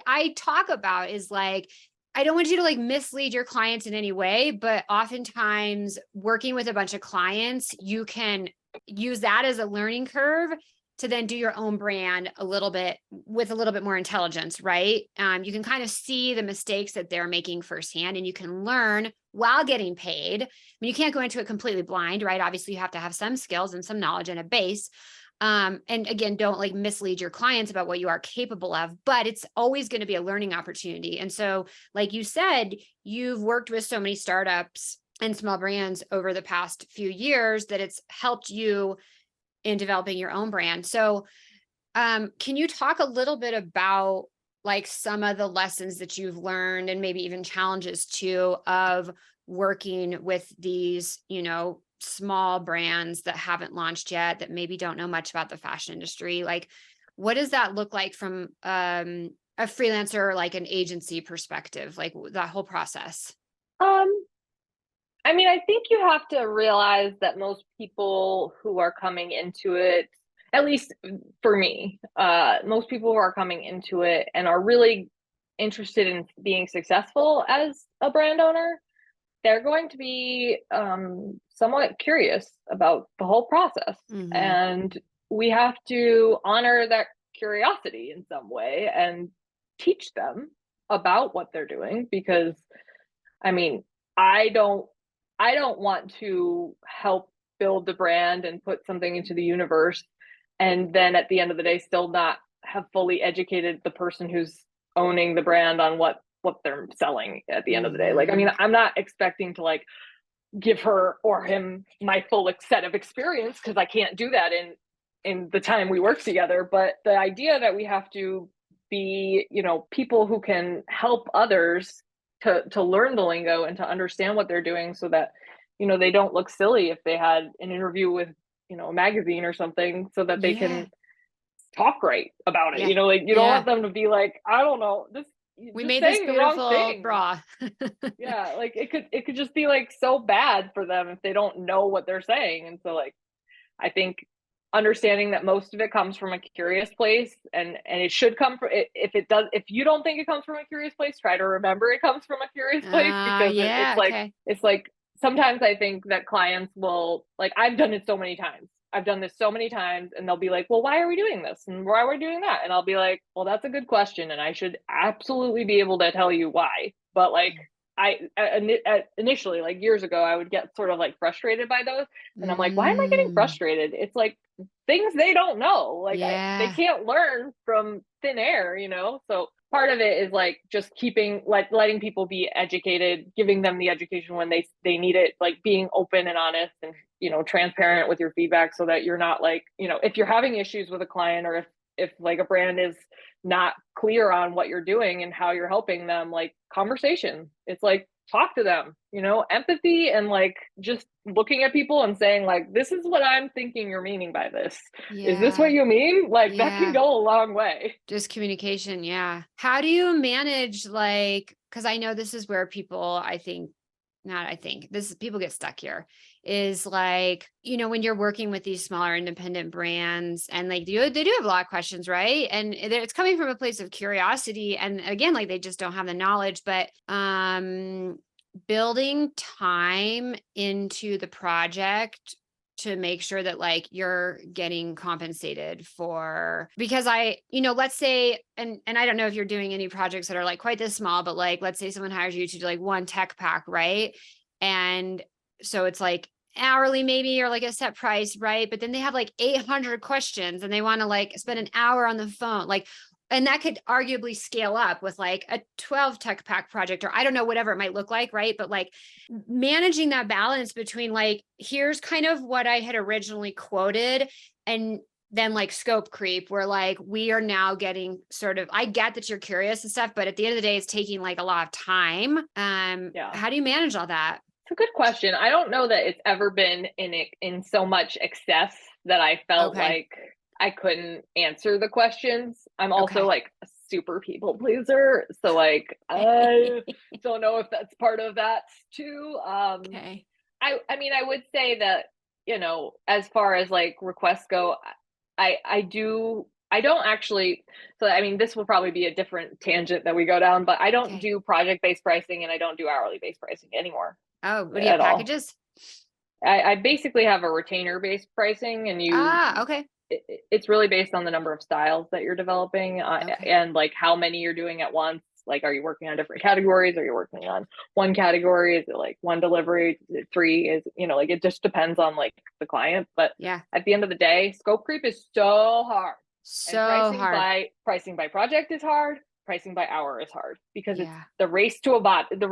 I talk about, is like, I don't want you to like mislead your clients in any way, but oftentimes working with a bunch of clients, you can use that as a learning curve to then do your own brand a little bit with a little bit more intelligence, right? You can kind of see the mistakes that they're making firsthand, and you can learn while getting paid. I mean, you can't go into it completely blind, right? Obviously, you have to have some skills and some knowledge and a base. And again, don't like mislead your clients about what you are capable of, but it's always going to be a learning opportunity. And so, like you said, you've worked with so many startups and small brands over the past few years that it's helped you in developing your own brand. So, can you talk a little bit about like some of the lessons that you've learned, and maybe even challenges too, of working with these, small brands that haven't launched yet, that maybe don't know much about the fashion industry? Like, what does that look like from a freelancer or like an agency perspective, like that whole process? um I mean, I think you have to realize that most people who are coming into it, at least for me, most people who are coming into it and are really interested in being successful as a brand owner, they're going to be somewhat curious about the whole process. Mm-hmm. And we have to honor that curiosity in some way and teach them about what they're doing, because I mean, I don't I don't want to help build the brand and put something into the universe and then at the end of the day still not have fully educated the person who's owning the brand on what they're selling at the end of the day. Like, I Mm-hmm. mean, I'm not expecting to like give her or him my full set of experience, because I can't do that in the time we work together. But the idea that we have to be, people who can help others to learn the lingo and to understand what they're doing, so that they don't look silly if they had an interview with a magazine or something, so that they Yeah. can talk right about it. Yeah. Like, you don't Yeah. want them to be like, I don't know, this, We just made this saying the wrong beautiful thing. bra. Yeah, like it could just be like so bad for them if they don't know what they're saying. And so like I think understanding that most of it comes from a curious place, and it should come from it. If you don't think it comes from a curious place, try to remember it comes from a curious place, because it's Yeah. like Okay. sometimes I think that clients will, like, I've done it so many times. I've done this so many times, and they'll be like, well, why are we doing this? And why are we doing that? And I'll be like, well, that's a good question. And I should absolutely be able to tell you why. But like, initially, like years ago, I would get sort of like frustrated by those. And I'm like, why am I getting Mm, frustrated? It's like things they don't know. Like, they yeah. can't learn from thin air. So part of it is like just letting people be educated, giving them the education when they need it, like being open and honest and transparent with your feedback, so that you're not like, if you're having issues with a client, or if like a brand is not clear on what you're doing and how you're helping them, like conversation. It's like talk to them, empathy, and like just looking at people and saying like, this is what I'm thinking you're meaning by this. Is this what Yeah. you mean? Like that can Yeah. go a long way. Just communication. Yeah. How do you manage, like, because I know this is where people, people get stuck here, is like, when you're working with these smaller independent brands, and like they do have a lot of questions, right? And it's coming from a place of curiosity. And again, like they just don't have the knowledge, but building time into the project to make sure that like you're getting compensated for, because let's say, and I don't know if you're doing any projects that are like quite this small, but like let's say someone hires you to do like one tech pack, right? And so it's like hourly maybe, or like a set price, right? But then they have like 800 questions and they want to like spend an hour on the phone. Like, And that could arguably scale up with like a 12 tech pack project, or I don't know, whatever it might look like. Right. But like managing that balance between like, here's kind of what I had originally quoted, and then like scope creep, where like we are now getting sort of, I get that you're curious and stuff, but at the end of the day, it's taking like a lot of time. How do you manage all that? It's a good question. I don't know that it's ever been in so much excess that I felt like I couldn't answer the questions. I'm also like a super people pleaser. So like, I don't know if that's part of that too. I mean, I would say that, you know, as far as like requests go, I don't actually, so I mean, this will probably be a different tangent that we go down, but I don't do project-based pricing and I don't do hourly-based pricing anymore. Oh, what do you have, packages? I basically have a retainer-based pricing, and it's really based on the number of styles that you're developing and like how many you're doing at once. Like, are you working on different categories? Are you working on one category? Is it like one delivery? Is it three? Is, you know, like it just depends on like the client. But at the end of the day, scope creep is so hard. Pricing by project is hard. Pricing by hour is hard because it's the race to it's a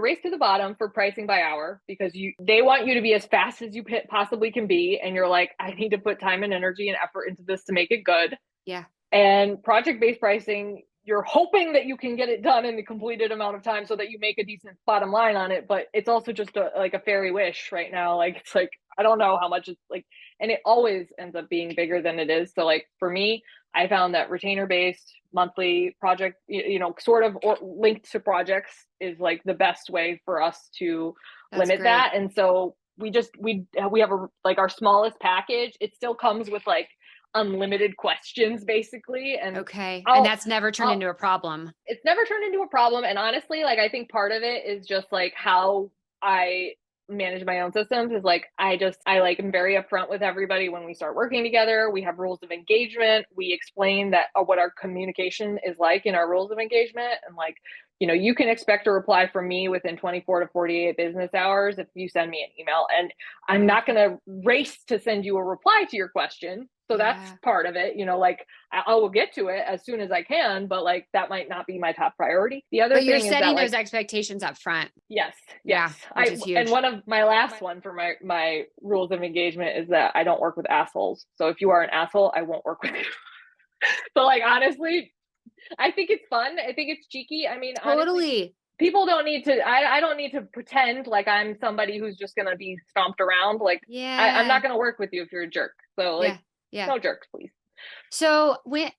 race to the bottom for pricing by hour, because they want you to be as fast as you possibly can be. And you're like, I need to put time and energy and effort into this to make it good. Yeah. And project-based pricing, you're hoping that you can get it done in the completed amount of time so that you make a decent bottom line on it. But it's also just like a fairy wish right now. Like, it's like, I don't know how much it's like, and it always ends up being bigger than it is. So like for me, I found that retainer-based monthly project, you know, sort of or linked to projects is like the best way for us to limit that. And so we have like our smallest package. It still comes with like unlimited questions basically. And and that's never turned into a problem. It's never turned into a problem. And honestly, like I think part of it is just like how I manage my own systems is like, I like am very upfront with everybody when we start working together. We have rules of engagement. We explain that what our communication is like in our rules of engagement. And like, you know, you can expect a reply from me within 24 to 48 business hours if you send me an email, and I'm not going to race to send you a reply to your question. So that's part of it, you know, like I will get to it as soon as I can, but like that might not be my top priority. The other thing you're setting those expectations up front. Yes. Which is huge. And one of my last one for my rules of engagement is that I don't work with assholes. So if you are an asshole, I won't work with you. So like, honestly, I think it's fun. I think it's cheeky. I mean, totally. Honestly, people don't need to, I don't need to pretend like I'm somebody who's just going to be stomped around. Like, I'm not going to work with you if you're a jerk. So like, no jerks, please. So when,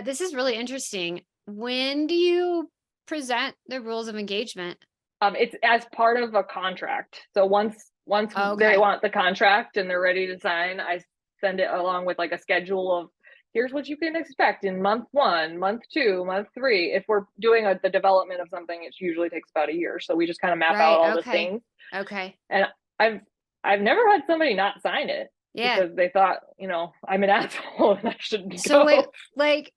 this is really interesting. When do you present the rules of engagement? It's as part of a contract. So once they want the contract and they're ready to sign, I send it along with like a schedule of here's what you can expect in month 1, month 2, month 3. If we're doing the development of something, it usually takes about a year. So we just kind of map out all the things. And I've never had somebody not sign it. Because they thought, you know, I'm an asshole and I shouldn't go. So like,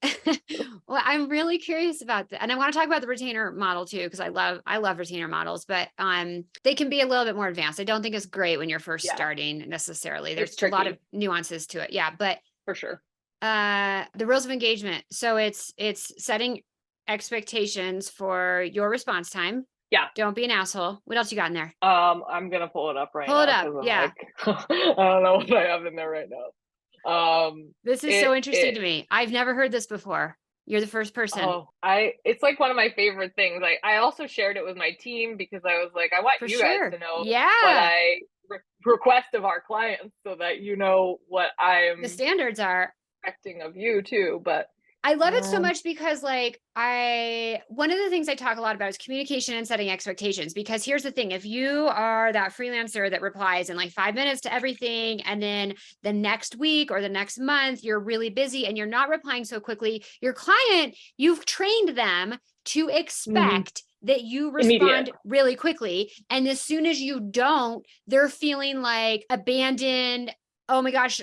well, I'm really curious about that. And I want to talk about the retainer model too, because I love retainer models, but they can be a little bit more advanced. I don't think it's great when you're first starting necessarily. There's a lot of nuances to it. Yeah, but for sure. The rules of engagement. So it's setting expectations for your response time. Yeah. Don't be an asshole. What else you got in there? I'm going to pull it up right now. Pull it up. Yeah. Like, I don't know what I have in there right now. This is so interesting to me. I've never heard this before. You're the first person. It's like one of my favorite things. Like I also shared it with my team because I was like, I want you guys to know what I request of our clients so that you know what the standards are expecting of you too. But I love it so much because like one of the things I talk a lot about is communication and setting expectations, because here's the thing. If you are that freelancer that replies in like 5 minutes to everything, and then the next week or the next month, you're really busy and you're not replying so quickly, your client, you've trained them to expect that you respond really quickly. And as soon as you don't, they're feeling like abandoned. Oh my gosh,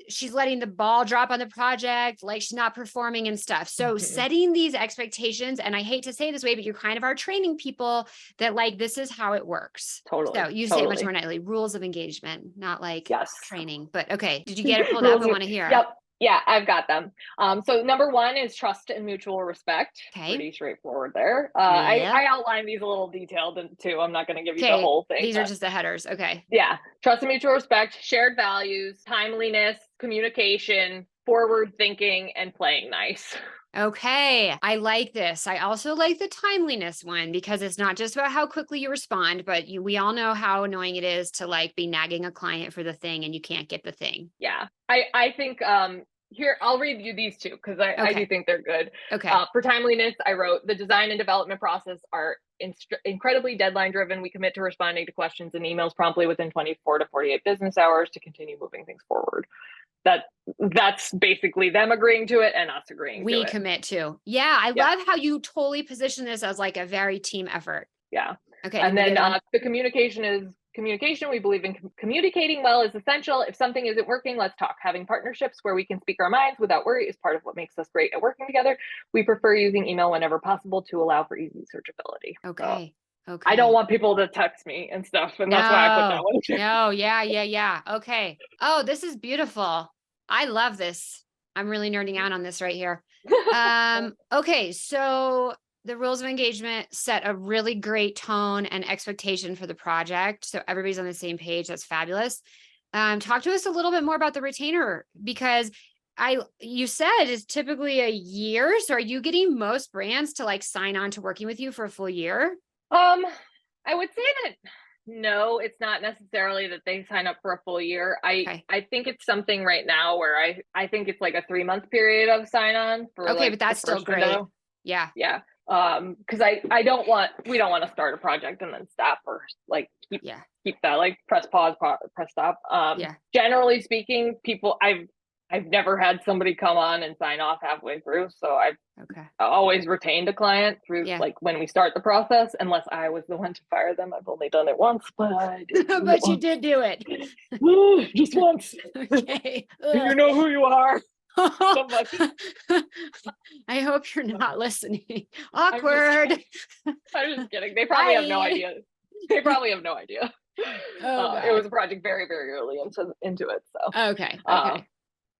she's letting the ball drop on the project, like she's not performing and stuff. So setting these expectations, and I hate to say this way, but you kind of are training people that like, this is how it works. Totally. So you say it much more nightly, rules of engagement, not like training, but okay. Did you get it pulled up? I want to hear. Yep. Yeah, I've got them. So number one is trust and mutual respect. Okay. Pretty straightforward there. Yep. I outline these a little detailed too. I'm not going to give you the Okay. whole thing, These are but just the headers. Okay. yeah, trust and mutual respect, shared values, timeliness, communication, forward thinking, and playing nice. Okay. I like this. I also like the timeliness one because it's not just about how quickly you respond, but we all know how annoying it is to like be nagging a client for the thing and you can't get the thing. Yeah, I think here I'll read you these two because I do Okay. think they're good. Okay. For timeliness, I wrote the design and development process are incredibly deadline driven. We commit to responding to questions and emails promptly within 24 to 48 business hours to continue moving things forward. That's basically them agreeing to it and us agreeing to We it. commit to. Yeah. I love how you totally position this as like a very team effort. Yeah. Okay. And then the the communication is communication. We believe in communicating well is essential. If something isn't working, let's talk. Having partnerships where we can speak our minds without worry is part of what makes us great at working together. We prefer using email whenever possible to allow for easy searchability. Okay. So okay. I don't want people to text me and stuff, and that's why I put that one. No. Yeah. Okay. Oh, this is beautiful. I love this. I'm really nerding out on this right here. Okay. So the rules of engagement set a really great tone and expectation for the project. So everybody's on the same page. That's fabulous. Talk to us a little bit more about the retainer because you said it's typically a year. So are you getting most brands to like sign on to working with you for a full year? I would say that no, it's not necessarily that they sign up for a full year. Okay. I think it's something right now where I think it's like a 3-month period of sign on for Okay, like but the that's still first great. window. Yeah. Yeah. Because we don't want to start a project and then stop or like keep that like press pause, press stop. Yeah. Generally speaking, I've never had somebody come on and sign off halfway through, so I've always retained a client through like when we start the process, unless I was the one to fire them. I've only done it once, but I did. But you did do it. Just once. Okay. You know who you are. So much. I hope you're not listening. Awkward. I'm just kidding. They probably have no idea. They probably have no idea. It was a project very, very early into it. So okay.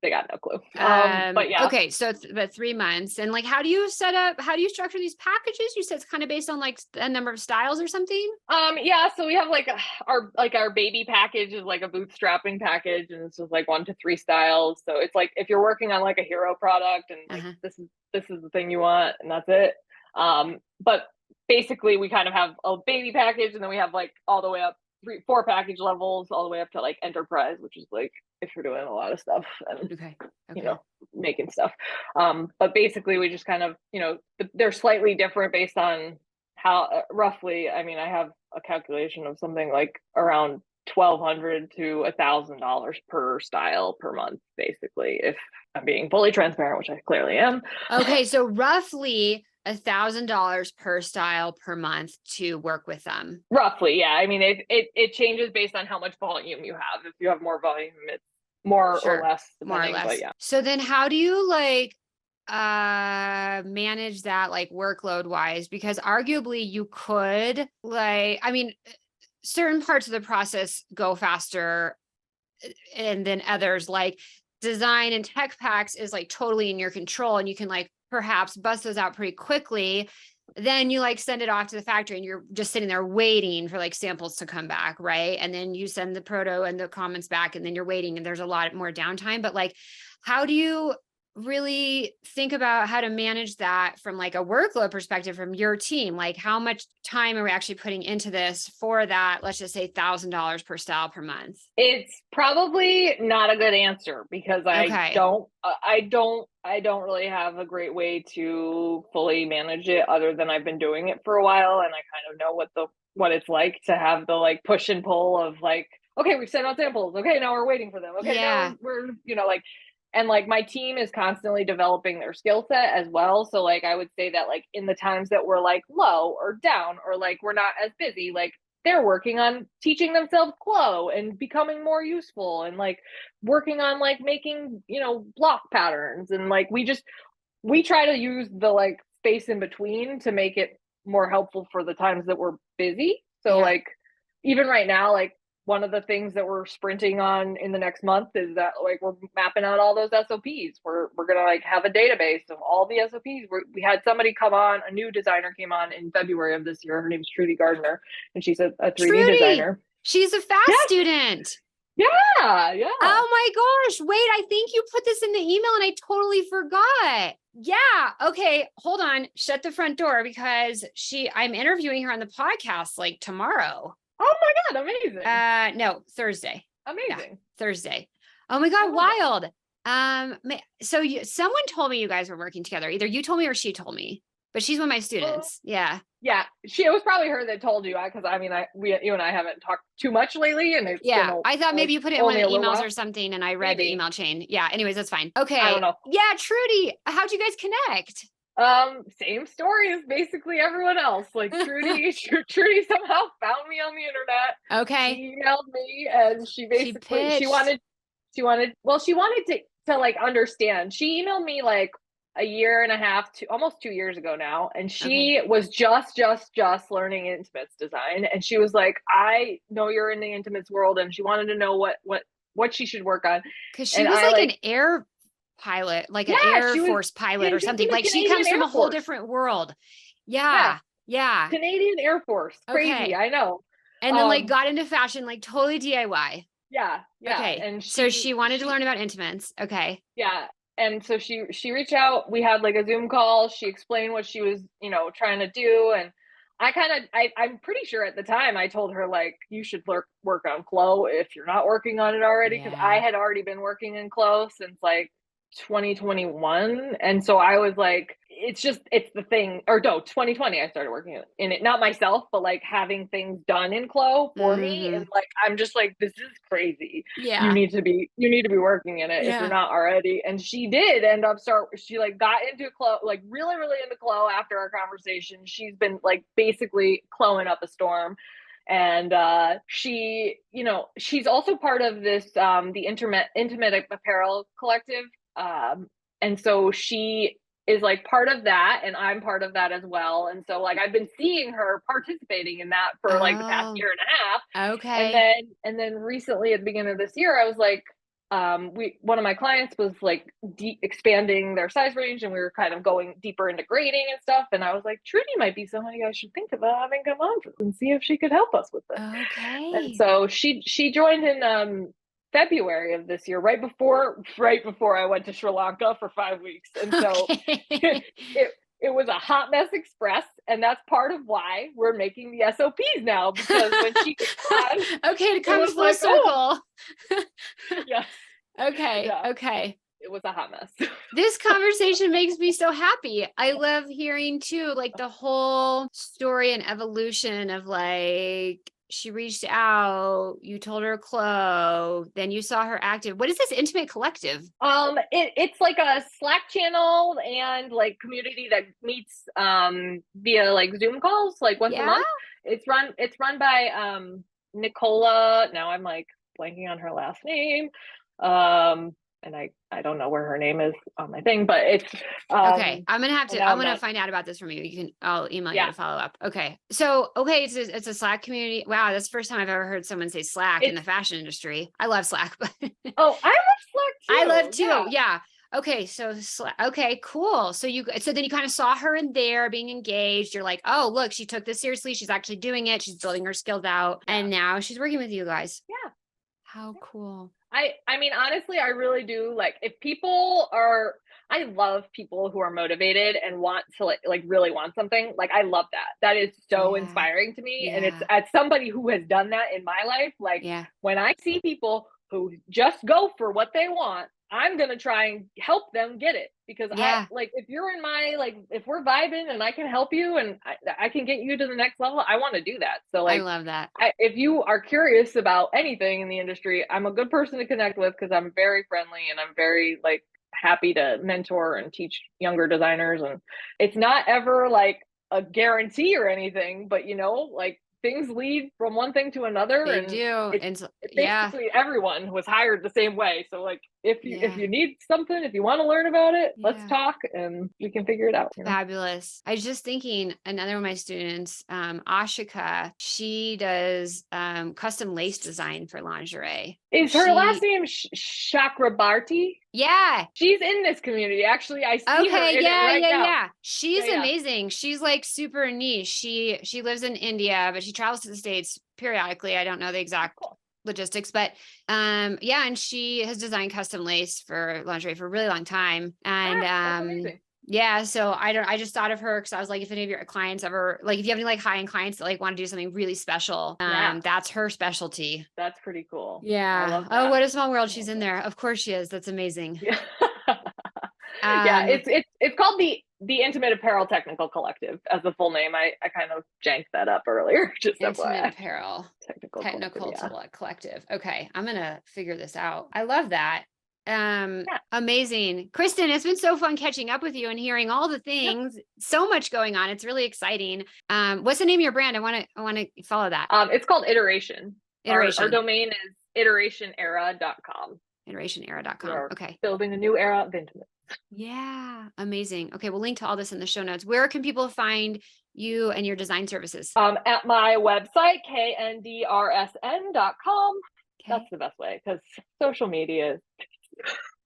They got no clue. But yeah. Okay. So, but 3 months, and like, how do you structure these packages? You said it's kind of based on like a number of styles or something. Yeah. So we have like our baby package is like a bootstrapping package, and it's just like 1 to 3 styles. So it's like if you're working on like a hero product, and like this is the thing you want, and that's it. But basically, we kind of have a baby package, and then we have like all the way up 4 package levels, all the way up to like enterprise, which is like if you're doing a lot of stuff and you know, making stuff. But basically we just kind of, you know, they're slightly different based on how roughly, I mean, I have a calculation of something like around $1,200 to $1,000 per style per month, basically, if I'm being fully transparent, which I clearly am. Okay. So roughly $1,000 per style per month to work with them. Roughly. Yeah. I mean, it changes based on how much volume you have. If you have more volume, it's more or less, more or less. But yeah. So then how do you like manage that like workload wise? Because arguably you could like, I mean, certain parts of the process go faster and then others like design and tech packs is like totally in your control and you can like perhaps bust those out pretty quickly. Then you like send it off to the factory and you're just sitting there waiting for like samples to come back. Right. And then you send the proto and the comments back and then you're waiting and there's a lot more downtime. But like, how do you really think about how to manage that from like a workload perspective from your team? Like how much time are we actually putting into this for that? Let's just say $1,000 per style per month. It's probably not a good answer because I don't really have a great way to fully manage it other than I've been doing it for a while. And I kind of know what it's like to have the like push and pull of like, okay, we've sent out samples. Okay. Now we're waiting for them. Okay. Now we're, you know, like, and like my team is constantly developing their skill set as well. So like I would say that like in the times that we're like low or down or like we're not as busy, like they're working on teaching themselves Glow and becoming more useful and like working on like making, you know, block patterns. And like we try to use the like space in between to make it more helpful for the times that we're busy. So like even right now, like one of the things that we're sprinting on in the next month is that like we're mapping out all those SOPs. We're gonna like have a database of all the SOPs. We had somebody come on, a new designer came on in February of this year. Her name's Trudy Gardner, and she's a 3D designer. She's a fast Yes. student. Yeah. Oh my gosh. Wait, I think you put this in the email and I totally forgot. Yeah. Okay. Hold on. Shut the front door because I'm interviewing her on the podcast like tomorrow. Oh my God. Amazing. No, Thursday. Amazing. Yeah, Thursday. Oh my God. Wild. So someone told me you guys were working together. Either you told me or she told me, but she's one of my students. Yeah. Yeah, it was probably her that told you, because I mean, you and I haven't talked too much lately, and I thought maybe you put it in one of the emails or something, and I read maybe the email chain. Yeah. Anyways, that's fine. Okay. I don't know. Yeah, Trudy, how'd you guys connect? Same story as basically everyone else. Like Trudy somehow found me on the internet. Okay. She emailed me, and she basically she wanted to like understand. She emailed me like a year and a half to almost 2 years ago now, and she was just learning intimates design, and she was like, I know you're in the intimates world, and she wanted to know what she should work on, because she was like an air pilot, like an Air Force pilot or something. Like she comes from a whole different world. Yeah. Canadian Air Force. Crazy, I know. And then like got into fashion, like totally DIY. Yeah. Okay. And so she wanted to learn about intimates. Okay. Yeah. And so she reached out. We had like a Zoom call. She explained what she was, trying to do. And I'm pretty sure at the time I told her like, you should work on Clo if you're not working on it already. Cause I had already been working in Clo since like 2021. And so I was like, it's the thing, or no, 2020, I started working in it, not myself, but like having things done in Clo for me. And like, I'm just like, this is crazy. Yeah. You need to be working in it if you're not already. And she did end up she like got into Clo, like really, really into Clo after our conversation. She's been like basically Cloing up a storm. And she's also part of this the intimate apparel collective, and so she is like part of that, and I'm part of that as well. And so like I've been seeing her participating in that for like the past year and a half. Okay. And then recently at the beginning of this year, I was like, one of my clients was like expanding their size range, and we were kind of going deeper into grading and stuff. And I was like, Trudy might be somebody I should think about having come on and see if she could help us with this. Okay. And so she joined in February of this year, right before I went to Sri Lanka for 5 weeks. And so it was a hot mess express, and that's part of why we're making the SOPs now, because when she got to come full circle. Yes. Okay. Yeah. Okay. It was a hot mess. This conversation makes me so happy. I love hearing too, like the whole story and evolution of like, she reached out, you told her Clo, then you saw her active. What is this intimate collective? It's like a Slack channel and like community that meets via like Zoom calls like once a month. It's run by Nicola. Now I'm like blanking on her last name. And I don't know where her name is on my thing, but it's okay. I'm gonna find out about this from you. I'll email you to follow up. Okay. So it's a Slack community. Wow, that's the first time I've ever heard someone say Slack in the fashion industry. I love Slack, but I love Slack too. I love too. Yeah. Okay. So okay, cool. So then you kind of saw her in there being engaged. You're like, oh, look, she took this seriously. She's actually doing it. She's building her skills out. And now she's working with you guys. Yeah. How cool. I mean, honestly, I really do like I love people who are motivated and want to like really want something. Like, I love that. That is so inspiring to me. And it's as somebody who has done that in my life, like when I see people who just go for what they want, I'm going to try and help them get it, because I like, if you're in my, like, if we're vibing and I can help you and I can get you to the next level, I want to do that. So like, I love that. If you are curious about anything in the industry, I'm a good person to connect with, because I'm very friendly and I'm very like happy to mentor and teach younger designers. And it's not ever like a guarantee or anything, but like things lead from one thing to another. They do. It's basically everyone was hired the same way. So like, if you need something, if you want to learn about it, let's talk and we can figure it out. Fabulous. I was just thinking, another one of my students, Ashika, she does custom lace design for lingerie. Is her last name Chakrabarti? Yeah. She's in this community. Actually, I see her in it right now. Yeah. She's amazing. She's like super niche. She lives in India, but she travels to the States periodically. I don't know the exact logistics, but and she has designed custom lace for lingerie for a really long time. And so I just thought of her because I was like, if any of your clients ever, like, if you have any like high-end clients that like want to do something really special, that's her specialty. That's pretty cool. Yeah. I love that. Oh, what a small world she's in there. Of course she is. That's amazing. Yeah. It's called the Intimate Apparel Technical Collective as the full name. I kind of janked that up earlier. Just Intimate Apparel Technical Collective. Okay, I'm gonna figure this out. I love that. Amazing. Kristen, it's been so fun catching up with you and hearing all the things. So much going on. It's really exciting. What's the name of your brand? I want to follow that. It's called Iteration. Our domain is iterationera.com. Iterationera.com. Okay. Building a new era of intimate. Yeah. Amazing. Okay. We'll link to all this in the show notes. Where can people find you and your design services? At my website, kndrsn.com. Okay. That's the best way because social media is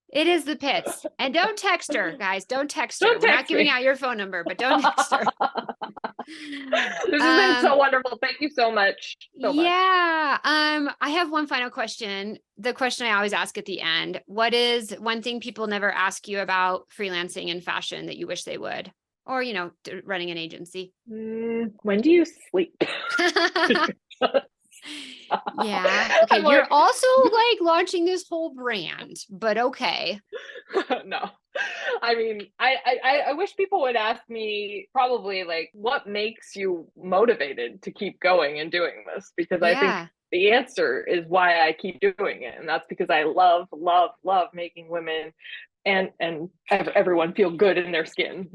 it is the pits. And don't text her, guys. Don't text her. We're not giving out your phone number, but don't text her. This has been so wonderful. Thank you so much. I have one final question. The question I always ask at the end. What is one thing people never ask you about freelancing and fashion that you wish they would? Or, running an agency? When do you sleep? Yeah. Okay. You're also like launching this whole brand, but okay. No. I mean, I wish people would ask me probably like, what makes you motivated to keep going and doing this? Because I think the answer is why I keep doing it. And that's because I love making women and everyone feel good in their skin.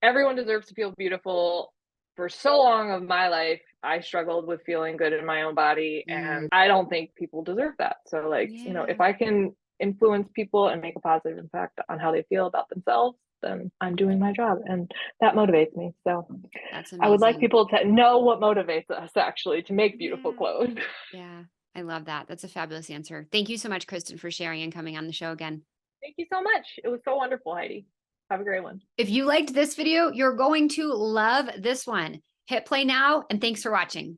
Everyone deserves to feel beautiful. For so long of my life, I struggled with feeling good in my own body, and I don't think people deserve that. So if I can influence people and make a positive impact on how they feel about themselves, then I'm doing my job, and that motivates me. So that's amazing. I would like people to know what motivates us actually to make beautiful clothes. Yeah, I love that. That's a fabulous answer. Thank you so much, Kristen, for sharing and coming on the show again. Thank you so much. It was so wonderful, Heidi. Have a great one. If you liked this video, you're going to love this one. Hit play now, and thanks for watching.